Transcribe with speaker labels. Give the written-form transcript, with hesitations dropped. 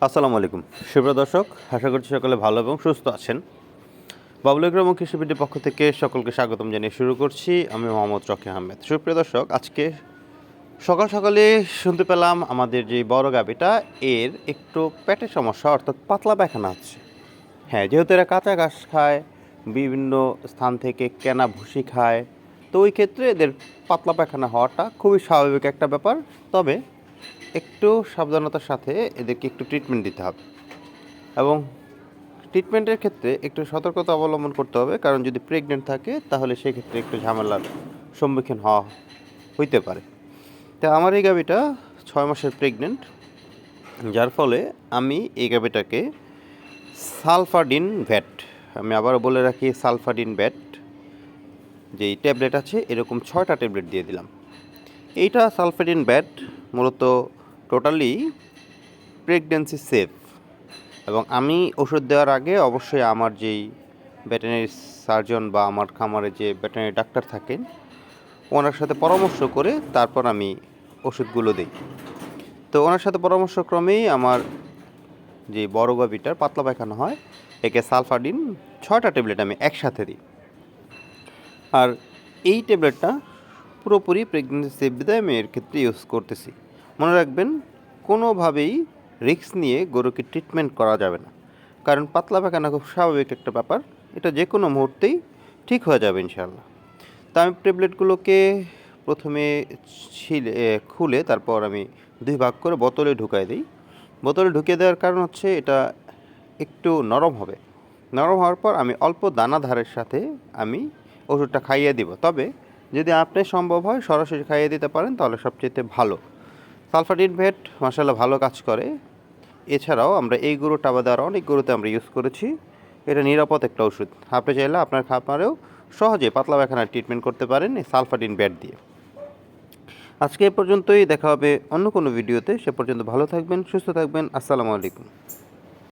Speaker 1: আসসালামু আলাইকুম সুপ্রিয় দর্শক, আশা করছি সকলে ভালো এবং সুস্থ আছেন। বাবুল এগ্রো এবং কৃষিবিটির পক্ষ থেকে সকলকে স্বাগতম জানিয়ে শুরু করছি। আমি মোহাম্মদ রকি আহমেদ। সুপ্রিয় দর্শক, আজকে সকাল সকালে শুনতে পেলাম আমাদের যে বড় গাভীটা এর একটু পেটের সমস্যা, অর্থাৎ পাতলা পায়খানা হচ্ছে। হ্যাঁ, যেহেতু এরা কাঁচা ঘাস খায়, বিভিন্ন স্থান থেকে কেনা ভুসি খায়, তো ওই ক্ষেত্রে এদের পাতলা পায়খানা হওয়াটা খুবই স্বাভাবিক একটা ব্যাপার। তবে একটু সাবধানতার সাথে এদেরকে একটু ট্রিটমেন্ট দিতে হবে এবং ট্রিটমেন্টের ক্ষেত্রে একটু সতর্কতা অবলম্বন করতে হবে, কারণ যদি প্রেগনেন্ট থাকে তাহলে সেক্ষেত্রে একটু ঝামেলার সম্মুখীন হইতে পারে। তা আমার এই গাভীটা 6 মাসের প্রেগনেন্ট, যার ফলে আমি এই গাভীটাকে সালফাডিন ভ্যাট, আমি আবারও বলে রাখি সালফাডিন ভ্যাট যেই ট্যাবলেট আছে, এরকম 6টা ট্যাবলেট দিয়ে দিলাম। এইটা সালফাডিন ভ্যাট মূলত টোটালি প্রেগনেন্সি সেফ, এবং আমি ওষুধ দেওয়ার আগে অবশ্যই আমার যেই ভেটেরিনারি সার্জন বা আমার খামারে যে ভেটেরিনারি ডাক্তার থাকেন ওনার সাথে পরামর্শ করে তারপর আমি ওষুধগুলো দিই। তো ওনার সাথে পরামর্শক্রমেই আমার যে বড় গাভীটার পাতলা পায়খানা হয়, একে সালফাডিন 6টা ট্যাবলেট আমি একসাথে দিই। আর এই ট্যাবলেটটা পুরোপুরি প্রেগনেন্সি সেফ বিধায় আমি এর ক্ষেত্রে ইউজ করতেছি। মনে রাখবেন, কোনোভাবেই রিস্ক নিয়ে গরুকে ট্রিটমেন্ট করা যাবে না, কারণ পাতলা পায়খানা খুব স্বাভাবিক একটা ব্যাপার। এটা যে কোনো মুহূর্তেই ঠিক হয়ে যাবে ইনশাআল্লাহ। তা আমি ট্যাবলেটগুলোকে প্রথমে খুলে তারপর আমি 2 ভাগ করে বোতলে ঢুকাই দিই। বোতলে ঢুকিয়ে দেওয়ার কারণ হচ্ছে এটা একটু নরম হবে। নরম হওয়ার পর আমি অল্প দানাদারের সাথে আমি ওষুধটা খাইয়ে দিব। তবে যদি আপনি সম্ভব হয় সরাসরি খাইয়ে দিতে পারেন তাহলে সবচেয়ে ভালো। সালফাডিন ভেট মাশাআল্লাহ ভালো কাজ করে। এছাড়াও আমরা এই গরুটা বাদে আরও অনেক গরুতে আমরা ইউজ করেছি। এটা নিরাপদ একটা ওষুধ। আপনি চাইলে আপনার খামারেও সহজে পাতলা পায়খানার ট্রিটমেন্ট করতে পারেন এই সালফাডিন ভেট দিয়ে। আজকে এ পর্যন্তই, দেখা হবে অন্য কোনো ভিডিওতে। সে পর্যন্ত ভালো থাকবেন, সুস্থ থাকবেন। আসসালামু আলাইকুম।